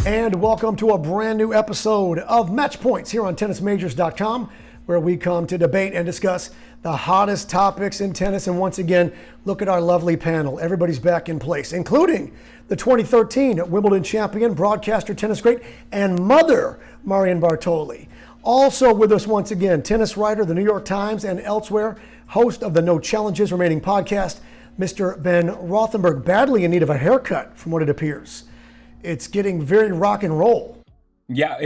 And welcome to a brand new episode of Match Points here on tennismajors.com, where we come to debate and discuss the hottest topics in tennis. And once again, look at our lovely panel. Everybody's back in place, including the 2013 Wimbledon champion, broadcaster, tennis great, and mother, Marion Bartoli. Also with us once again, tennis writer, the New York Times and elsewhere, host of the No Challenges Remaining podcast, Mr. Ben Rothenberg, badly in need of a haircut from what it appears. It's getting very rock and roll. Yeah,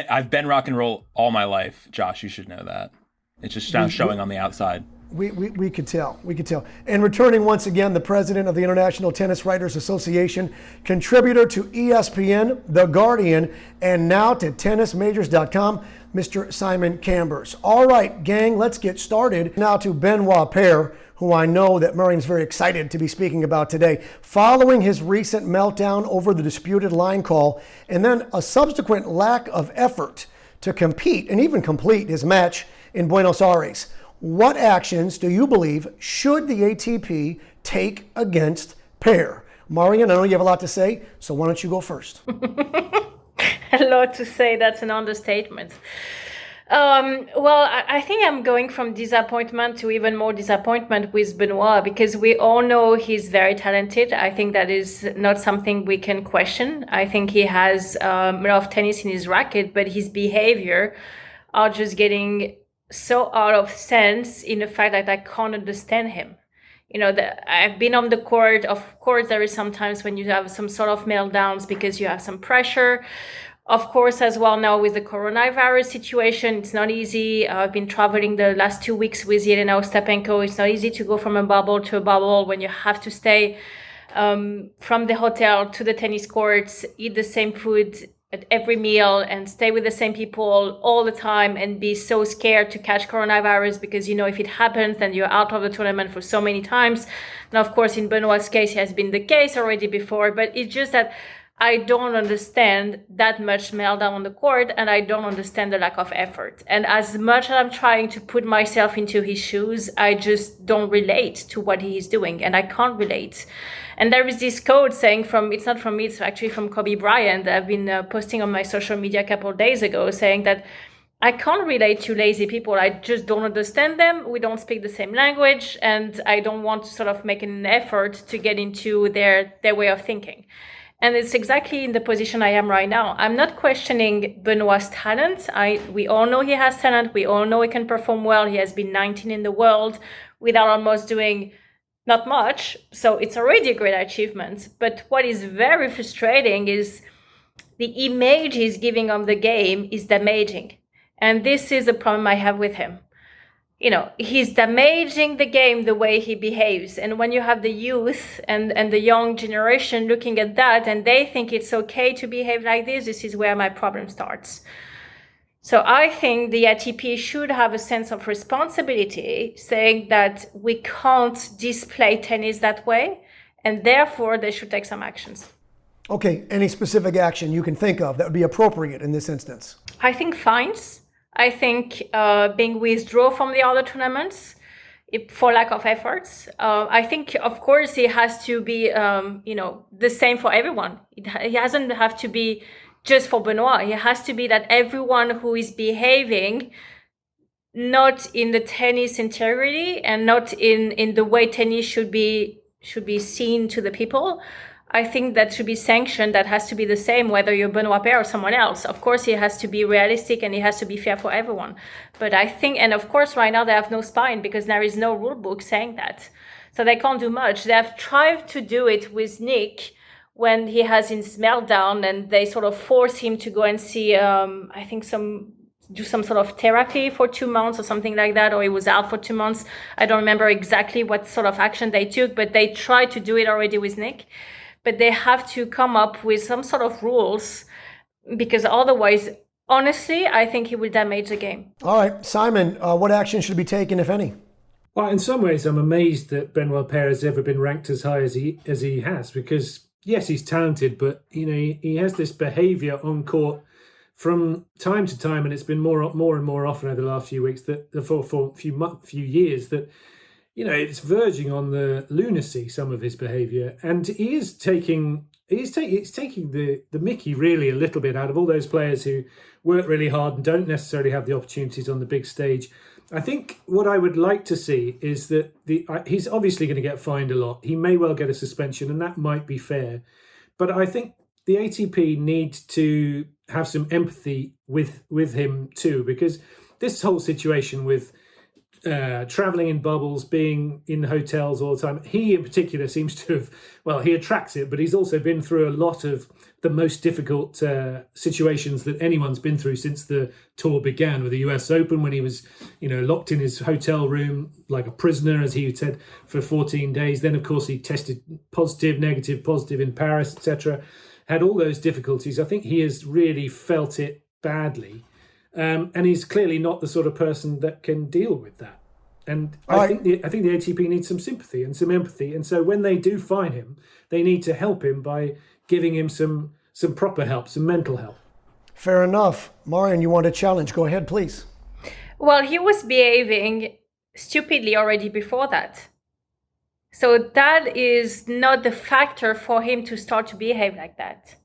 I've been rock and roll all my life, Josh. You should know that. It's just now showing on the outside. We could tell. We could tell. And returning once again, the president of the International Tennis Writers Association, contributor to ESPN, The Guardian, and now to tennismajors.com, Mr. Simon Cambers. All right, gang, let's get started. Now to Benoit Paire, who I know that Marion's very excited to be speaking about today. Following his recent meltdown over the disputed line call, and then a subsequent lack of effort to compete and even complete his match in Buenos Aires, what actions do you believe should the ATP take against Paire? Marion, I know you have a lot to say, so why don't you go first? A lot to say, that's an understatement. Well, I think I'm going from disappointment to even more disappointment with Benoit, because we all know he's very talented. I think that is not something we can question. I think he has a lot of tennis in his racket, but his behavior are just getting so out of sense in the fact that I can't understand him. You know, I've been on the court. Of course, there is sometimes when you have some sort of meltdowns because you have some pressure. Of course, as well now with the coronavirus situation, it's not easy. I've been traveling the last 2 weeks with Jelena Ostapenko. It's not easy to go from a bubble to a bubble when you have to stay from the hotel to the tennis courts, eat the same food at every meal and stay with the same people all the time and be so scared to catch coronavirus because, you know, if it happens, then you're out of the tournament for so many times. Now, of course, in Benoit's case, it has been the case already before, but it's just that I don't understand that much meltdown on the court, and I don't understand the lack of effort. And as much as I'm trying to put myself into his shoes, I just don't relate to what he is doing, and I can't relate. And there is this quote saying it's not from me, it's actually from Kobe Bryant that I've been posting on my social media a couple of days ago, saying that I can't relate to lazy people. I just don't understand them. We don't speak the same language, and I don't want to sort of make an effort to get into their way of thinking. And it's exactly in the position I am right now. I'm not questioning Benoit's talent. We all know he has talent. We all know he can perform well. He has been 19 in the world without almost doing not much. So it's already a great achievement. But what is very frustrating is the image he's giving of the game is damaging. And this is a problem I have with him. You know, he's damaging the game the way he behaves. And when you have the youth and the young generation looking at that and they think it's okay to behave like this is where my problem starts. So I think the ATP should have a sense of responsibility, saying that we can't display tennis that way, and therefore they should take some actions. Okay, any specific action you can think of that would be appropriate in this instance? I think fines. I think being withdrawn from the other tournaments for lack of efforts. I think, of course, it has to be, the same for everyone. It doesn't have to be just for Benoit. It has to be that everyone who is behaving not in the tennis integrity and not in the way tennis should be seen to the people, I think that should be sanctioned. That has to be the same whether you're Benoit Paire or someone else. Of course, it has to be realistic and it has to be fair for everyone. But I think, and of course, right now they have no spine because there is no rule book saying that. So they can't do much. They have tried to do it with Nick when he has his meltdown and they sort of force him to go and see, do some sort of therapy for 2 months or something like that, or he was out for 2 months. I don't remember exactly what sort of action they took, but they tried to do it already with Nick. But they have to come up with some sort of rules because otherwise, honestly, I think he will damage the game. All right, Simon, what action should be taken, if any? Well, in some ways, I'm amazed that Benoit Paire has ever been ranked as high as he has, because yes, he's talented, but he has this behaviour on court from time to time, and it's been more and more often over the last few weeks, that for a few years, that it's verging on the lunacy, some of his behaviour, and he is taking the Mickey really a little bit out of all those players who work really hard and don't necessarily have the opportunities on the big stage. I think what I would like to see is that he's obviously going to get fined a lot. He may well get a suspension, and that might be fair. But I think the ATP need to have some empathy with him too, because this whole situation with traveling in bubbles, being in hotels all the time, he in particular seems to have, well, he attracts it, but he's also been through a lot of the most difficult situations that anyone's been through since the tour began, with the US Open, when he was, locked in his hotel room like a prisoner, as he said, for 14 days. Then, of course, he tested positive, negative, positive in Paris, etc. Had all those difficulties. I think he has really felt it badly. And he's clearly not the sort of person that can deal with that. And I think the ATP needs some sympathy and some empathy. And so when they do fine him, they need to help him by giving him some proper help, some mental help. Fair enough. Marion, you want a challenge? Go ahead, please. Well, he was behaving stupidly already before that. So that is not the factor for him to start to behave like that.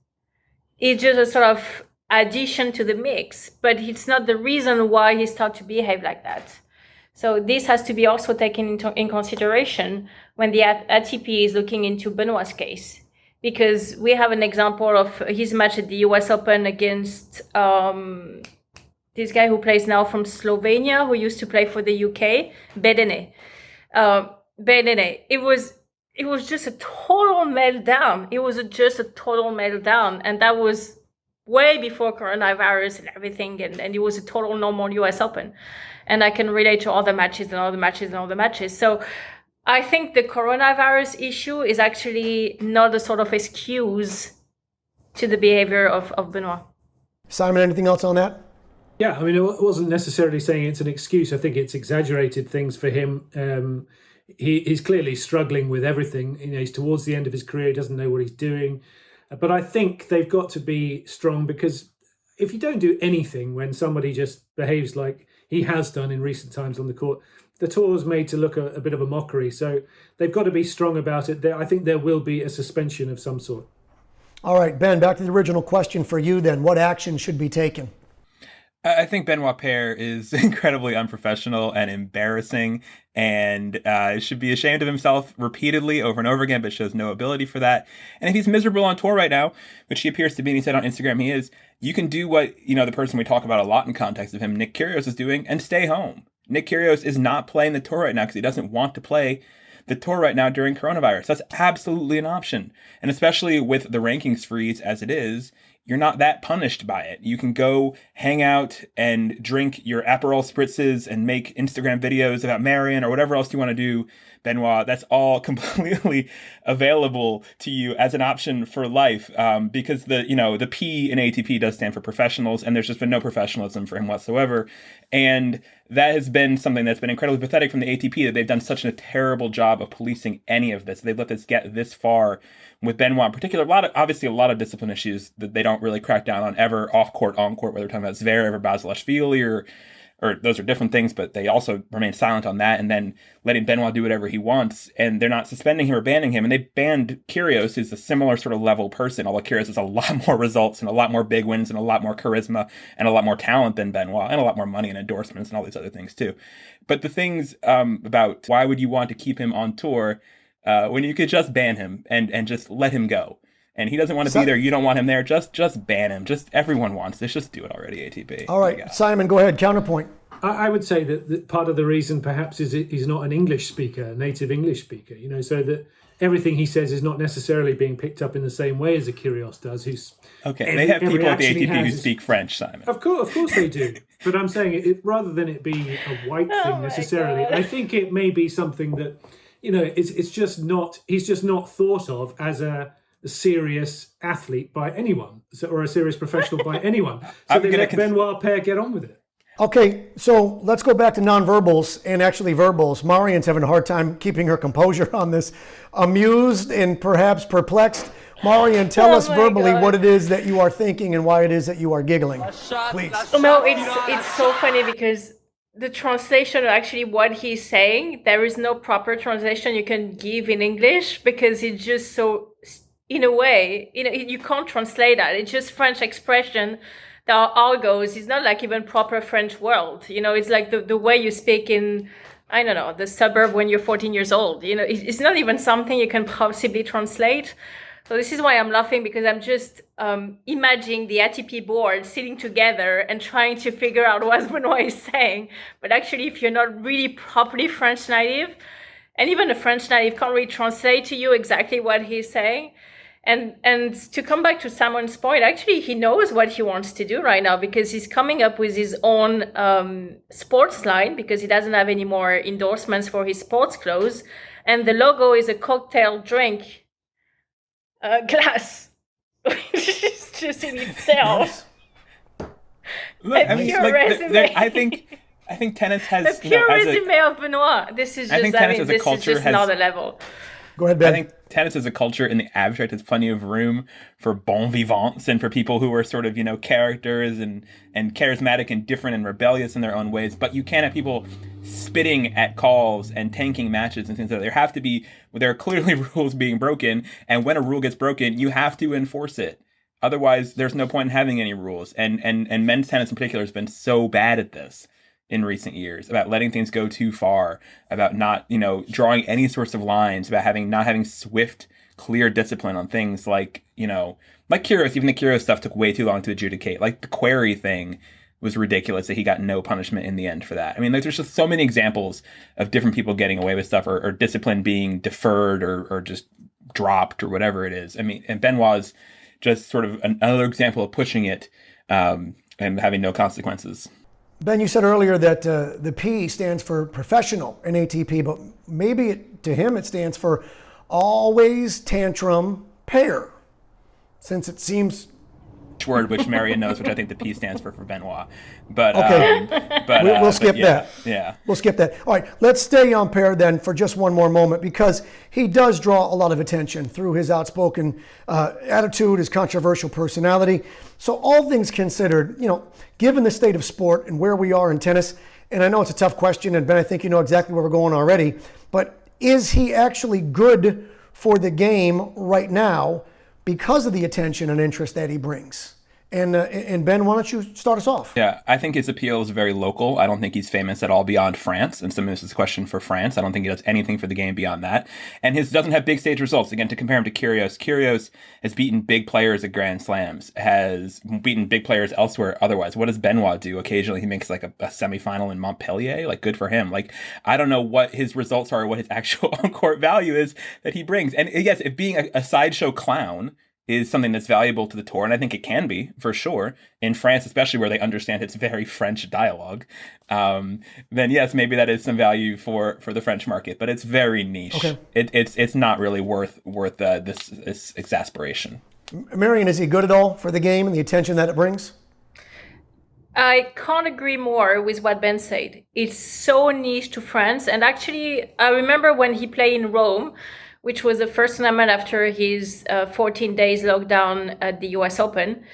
It's just a sort of addition to the mix, but it's not the reason why he started to behave like that. So this has to be also taken in consideration when the ATP is looking into Benoit's case, because we have an example of his match at the US Open against this guy who plays now from Slovenia, who used to play for the UK, Bedene. It was just a total meltdown. It was just a total meltdown, and that was way before coronavirus and everything, and it was a total normal US Open. And I can relate to all the matches and all the matches and all the matches. So I think the coronavirus issue is actually not a sort of excuse to the behavior of Benoit. Simon, anything else on that? Yeah, I mean, I wasn't necessarily saying it's an excuse. I think it's exaggerated things for him. He's clearly struggling with everything. He's towards the end of his career. He doesn't know what he's doing. But I think they've got to be strong, because if you don't do anything when somebody just behaves like he has done in recent times on the court, the tour is made to look a bit of a mockery. So they've got to be strong about it. I think there will be a suspension of some sort. All right, Ben, back to the original question for you then. What action should be taken? I think Benoit Paire is incredibly unprofessional and embarrassing, and should be ashamed of himself repeatedly over and over again, but shows no ability for that. And if he's miserable on tour right now, which he appears to be, and he said on Instagram he is, you can do what, the person we talk about a lot in context of him, Nick Kyrgios, is doing, and stay home. Nick Kyrgios is not playing the tour right now because he doesn't want to play the tour right now during coronavirus. That's absolutely an option. And especially with the rankings freeze as it is, you're not that punished by it. You can go hang out and drink your Aperol spritzes and make Instagram videos about Marion or whatever else you want to do, Benoit. That's all completely available to you as an option for life, because the P in ATP does stand for professionals, and there's just been no professionalism for him whatsoever. And that has been something that's been incredibly pathetic from the ATP, that they've done such a terrible job of policing any of this. They've let this get this far with Benoit in particular. A lot of discipline issues that they don't really crack down on ever, off court, on court, whether they're talking about Zverev or Basilashvili or those are different things, but they also remain silent on that, and then letting Benoit do whatever he wants, and they're not suspending him or banning him. And they banned Kyrgios, who's a similar sort of level person, although Kyrgios has a lot more results and a lot more big wins and a lot more charisma and a lot more talent than Benoit, and a lot more money and endorsements and all these other things too. But the things about why would you want to keep him on tour when you could just ban him and just let him go? And he doesn't want to be there. You don't want him there. Just ban him. Just everyone wants this. Just do it already, ATP. All right, Simon, go ahead. Counterpoint. I would say that part of the reason perhaps is he's not an English speaker, a native English speaker, so that everything he says is not necessarily being picked up in the same way as a Kyrgios does. They have people at the ATP who speak French, Simon. Of course they do. But I'm saying it rather than it be a white thing necessarily, I think it may be something that, it's just not, he's just not thought of as a serious athlete by anyone, or a serious professional by anyone. So they let Benoit Paire get on with it. Okay, so let's go back to nonverbals and actually verbals. Marion's having a hard time keeping her composure on this. Amused and perhaps perplexed. Marion, tell us verbally what it is that you are thinking and why it is that you are giggling. Please. No, it's so funny because the translation of actually what he's saying. There is no proper translation you can give in English because it's just so, in a way, you can't translate that. It's just French expression that are argos. It's not like even proper French word. It's like the way you speak in, I don't know, the suburb when you're 14 years old. It's not even something you can possibly translate. So this is why I'm laughing, because I'm just imagining the ATP board sitting together and trying to figure out what Benoit is saying. But actually, if you're not really properly French native, and even a French native can't really translate to you exactly what he's saying. And to come back to Simon's point, actually, he knows what he wants to do right now, because he's coming up with his own sports line, because he doesn't have any more endorsements for his sports clothes. And the logo is a cocktail drink glass, which is just in itself Look, a pure resume. I think tennis has a pure resume of Benoit. This is just, as a culture is just another level. Go ahead, Ben. I think tennis as a culture in the abstract has plenty of room for bon vivants and for people who are sort of, characters and charismatic and different and rebellious in their own ways. But you can't have people spitting at calls and tanking matches and things like that. There are clearly rules being broken. And when a rule gets broken, you have to enforce it. Otherwise, there's no point in having any rules. And men's tennis in particular has been so bad at this in recent years, about letting things go too far, about not, drawing any sorts of lines, about not having swift, clear discipline on things like Kyrgios. Even the Kyrgios stuff took way too long to adjudicate. Like the query thing was ridiculous that he got no punishment in the end for that. I mean, there's just so many examples of different people getting away with stuff or discipline being deferred or just dropped or whatever it is. I mean, and Benoit's just sort of another example of pushing it and having no consequences. Ben, you said earlier that the P stands for professional in ATP, but maybe to him it stands for always tantrum pair, since it seems... word which Marion knows, which I think the P stands for Benoit. But okay, we'll skip that. Yeah, we'll skip that. All right, let's stay on Paire then for just one more moment, because he does draw a lot of attention through his outspoken attitude, his controversial personality. So all things considered, given the state of sport and where we are in tennis, and I know it's a tough question, and Ben, I think you know exactly where we're going already, but is he actually good for the game right now because of the attention and interest that he brings? And Ben, why don't you start us off? Yeah, I think his appeal is very local. I don't think he's famous at all beyond France. And some of this is a question for France. I don't think he does anything for the game beyond that. And his doesn't have big stage results. Again, to compare him to Kyrgios, Kyrgios has beaten big players at Grand Slams, has beaten big players elsewhere otherwise. What does Benoit do? Occasionally he makes like a semifinal in Montpellier. Like, good for him. Like, I don't know what his results are or what his actual on-court value is that he brings. And yes, if being a sideshow clown is something that's valuable to the tour, and I think it can be, for sure, in France, especially where they understand it's very French dialogue, then yes, maybe that is some value for the French market, but it's very niche. Okay. It's not really worth this exasperation. Marion, is he good at all for the game and the attention that it brings? I can't agree more with what Ben said. It's so niche to France, and actually, I remember when he played in Rome, which was the first tournament after his 14 days lockdown at the US Open.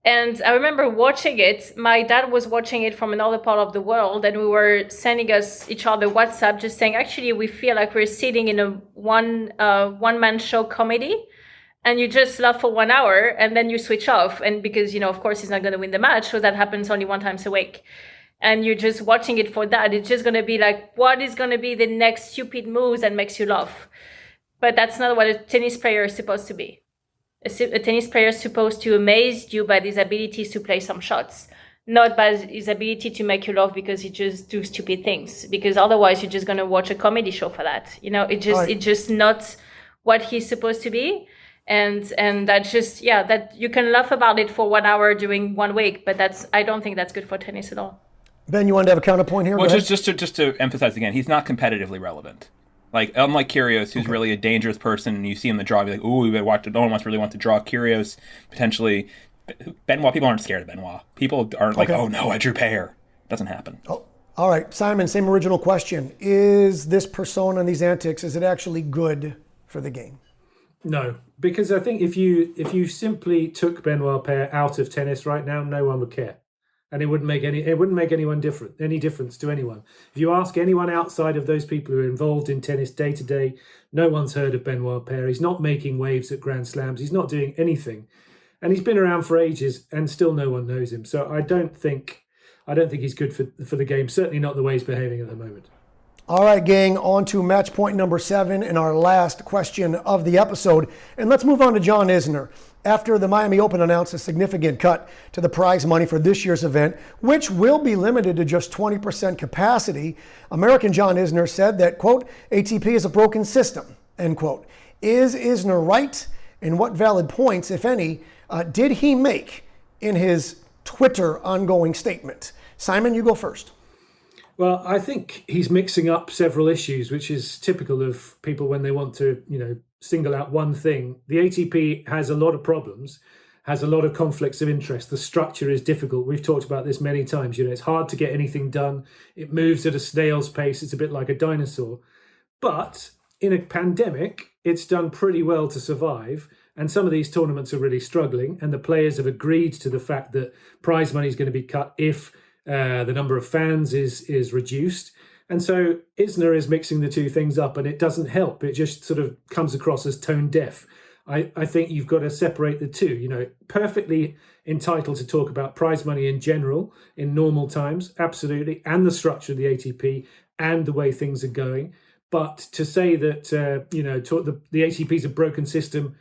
And I remember watching it. My dad was watching it from another part of the world, and we were sending each other WhatsApp just saying, actually, we feel like we're sitting in a one-man show comedy, and you just laugh for 1 hour, and then you switch off. And because, of course, he's not going to win the match, so that happens only one time a week. And you're just watching it for that. It's just going to be like, what is going to be the next stupid moves that makes you laugh? But that's not what a tennis player is supposed to be. A tennis player is supposed to amaze you by his abilities to play some shots, not by his ability to make you laugh because he just do stupid things. Because otherwise, you're just going to watch a comedy show for that. It's just not what he's supposed to be. And that's just, that you can laugh about it for 1 hour during 1 week, but I don't think that's good for tennis at all. Ben, you wanted to have a counterpoint here? Well, just to emphasize again, he's not competitively relevant. Like, unlike Kyrgios, who's really a dangerous person, and you see him in the draw, you're like, ooh, no one really wants to draw Kyrgios, potentially. Benoit, people aren't scared of Benoit. People aren't like, oh no, I drew Paire. Doesn't happen. Oh, all right, Simon, same original question. Is this persona and these antics, is it actually good for the game? No, because I think if you simply took Benoit Paire out of tennis right now, no one would care. and it wouldn't make any difference to anyone. If you ask anyone outside of those people who are involved in tennis day to day, no one's heard of Benoit Paire. He's not making waves at Grand Slams. He's not doing anything, and he's been around for ages, and still no one knows him. So I don't think he's good for the game. Certainly not the way he's behaving at the moment. All right, gang, on to match point number 7 and our last question of the episode. And let's move on to John Isner. After the Miami Open announced a significant cut to the prize money for this year's event, which will be limited to just 20% capacity, American John Isner said that, quote, ATP is a broken system, end quote. Is Isner right? And what valid points, if any, did he make in his Twitter ongoing statement? Simon, you go first. Well, I think he's mixing up several issues, which is typical of people when they want to, single out one thing. The ATP has a lot of problems, has a lot of conflicts of interest. The structure is difficult. We've talked about this many times. It's hard to get anything done. It moves at a snail's pace. It's a bit like a dinosaur. But in a pandemic, it's done pretty well to survive. And some of these tournaments are really struggling. And the players have agreed to the fact that prize money is going to be cut if the number of fans is reduced. And so Isner is mixing the two things up, and it doesn't help. It just sort of comes across as tone deaf. I think you've got to separate the two. Perfectly entitled to talk about prize money in general in normal times, absolutely, and the structure of the ATP and the way things are going. But to say that the ATP is a broken system,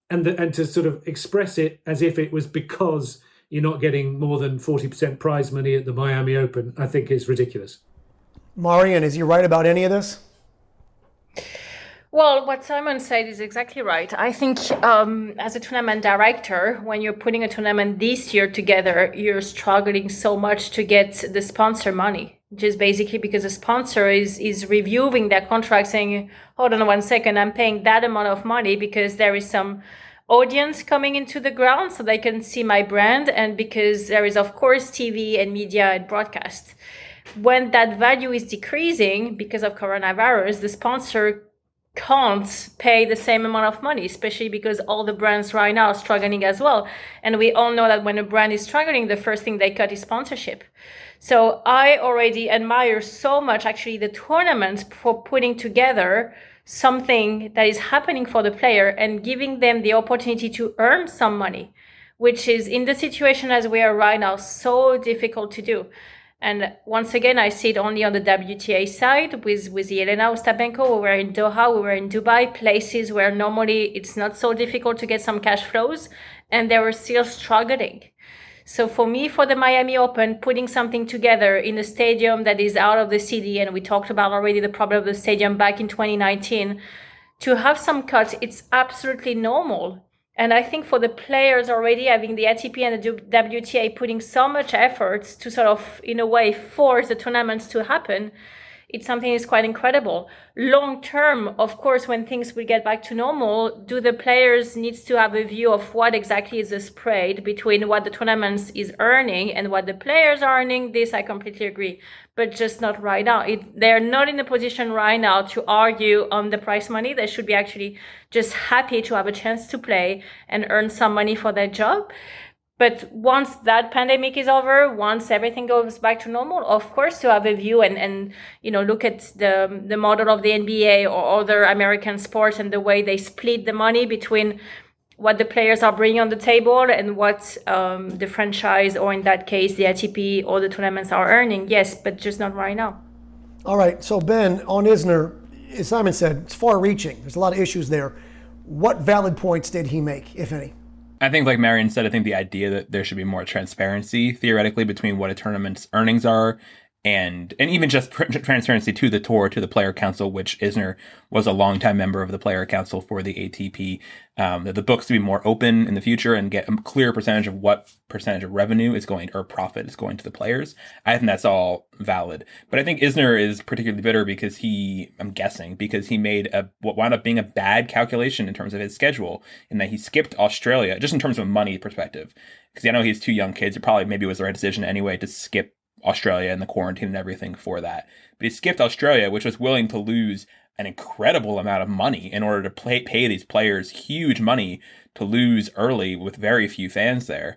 and to sort of express it as if it was because you're not getting more than 40% prize money at the Miami Open, I think is ridiculous. Marion, is he right about any of this? Well, what Simon said is exactly right. I think as a tournament director, when you're putting a tournament this year together, you're struggling so much to get the sponsor money, just basically because the sponsor is reviewing their contract saying, hold on 1 second, I'm paying that amount of money because there is some audience coming into the ground so they can see my brand, and because there is, of course, TV and media and broadcast. When that value is decreasing because of coronavirus, the sponsor can't pay the same amount of money, especially because all the brands right now are struggling as well. And we all know that when a brand is struggling, the first thing they cut is sponsorship. So I already admire so much actually the tournaments for putting together something that is happening for the player and giving them the opportunity to earn some money, which is in the situation as we are right now so difficult to do. And once again, I see it only on the WTA side with Jelena Ostapenko. We were in Doha, we were in Dubai, places where normally it's not so difficult to get some cash flows, and they were still struggling. So for me, for the Miami Open, putting something together in a stadium that is out of the city, and we talked about already the problem of the stadium back in 2019, to have some cuts, it's absolutely normal. And I think for the players already having the ATP and the WTA putting so much efforts to sort of, in a way, force the tournaments to happen, it's something that's quite incredible. Long term, of course, when things will get back to normal, do the players need to have a view of what exactly is the spread between what the tournaments is earning and what the players are earning? This I completely agree, but just not right now. They're not in a position right now to argue on the prize money. They should be actually just happy to have a chance to play and earn some money for their job. But once that pandemic is over, once everything goes back to normal, of course, to have a view and look at the model of the NBA or other American sports and the way they split the money between what the players are bringing on the table and what the franchise, or in that case, the ATP or the tournaments are earning. Yes, but just not right now. All right. So, Ben, on Isner, as Simon said, it's far-reaching. There's a lot of issues there. What valid points did he make, if any? I think, like Marion said, I think the idea that there should be more transparency, theoretically, between what a tournament's earnings are and even just transparency to the tour, to the player council, which Isner was a longtime member of the player council for the ATP, that the books to be more open in the future and get a clear percentage of what percentage of revenue is going, or profit is going to the players. I think that's all valid. But I think Isner is particularly bitter because I'm guessing, because he made what wound up being a bad calculation in terms of his schedule, in that he skipped Australia, just in terms of a money perspective. Because I know he has two young kids. It probably maybe was the right decision anyway to skip Australia and the quarantine and everything for that. But he skipped Australia, which was willing to lose an incredible amount of money in order to pay these players huge money to lose early with very few fans there.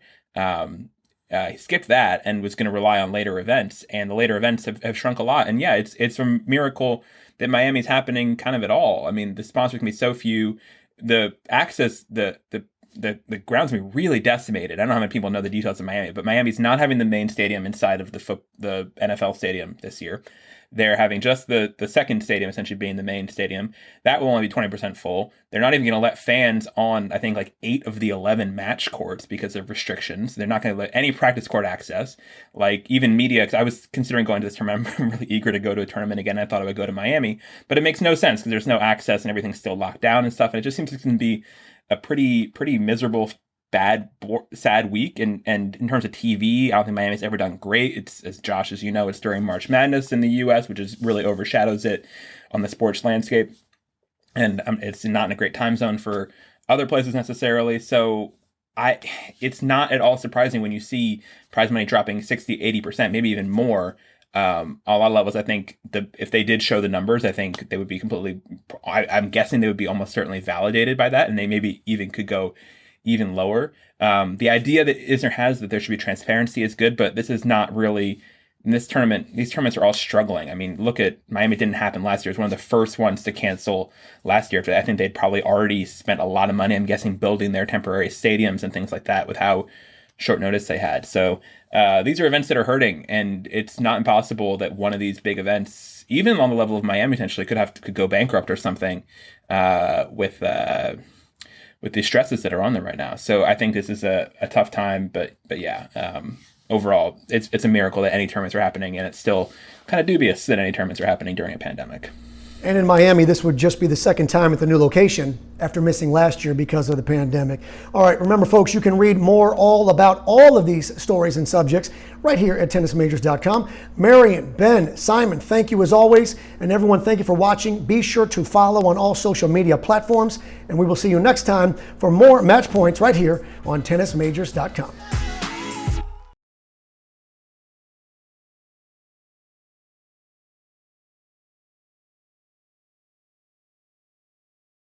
He skipped that and was going to rely on later events, and the later events have shrunk a lot. And yeah, it's a miracle that Miami's happening kind of at all. I mean, the sponsors can be so few, the access, the ground's gonna be really decimated. I don't know how many people know the details of Miami, but Miami's not having the main stadium inside of the NFL stadium this year. They're having just the second stadium essentially being the main stadium. That will only be 20% full. They're not even going to let fans on, I think, like 8 of the 11 match courts because of restrictions. They're not going to let any practice court access. Like even media, because I was considering going to this tournament. I'm really eager to go to a tournament again. I thought I would go to Miami, but it makes no sense because there's no access and everything's still locked down and stuff. And it just seems like it's going to be a pretty miserable, sad week. And in terms of TV, I don't think Miami's ever done great. It's, as Josh, as you know, it's during March Madness in the U.S., which is really overshadows it on the sports landscape. And it's not in a great time zone for other places necessarily. So it's not at all surprising when you see prize money dropping 60, 80%, maybe even more. On a lot of levels, I think if they did show the numbers, I think they would be I'm guessing they would be almost certainly validated by that, and they maybe even could go even lower. The idea that Isner has that there should be transparency is good, but this is not really in this tournament. These tournaments are all struggling. I mean, look at Miami. Didn't happen last year. It was one of the first ones to cancel last year. I think they'd probably already spent a lot of money, I'm guessing, building their temporary stadiums and things like that with how short notice they had. So these are events that are hurting, and it's not impossible that one of these big events, even on the level of Miami, potentially could go bankrupt or something with the stresses that are on them right now. So I think this is a tough time, but yeah, overall, it's a miracle that any tournaments are happening, and it's still kind of dubious that any tournaments are happening during a pandemic. And in Miami, this would just be the second time at the new location after missing last year because of the pandemic. All right, remember, folks, you can read more all about all of these stories and subjects right here at tennismajors.com. Marion, Ben, Simon, thank you as always. And everyone, thank you for watching. Be sure to follow on all social media platforms. And we will see you next time for more match points right here on tennismajors.com.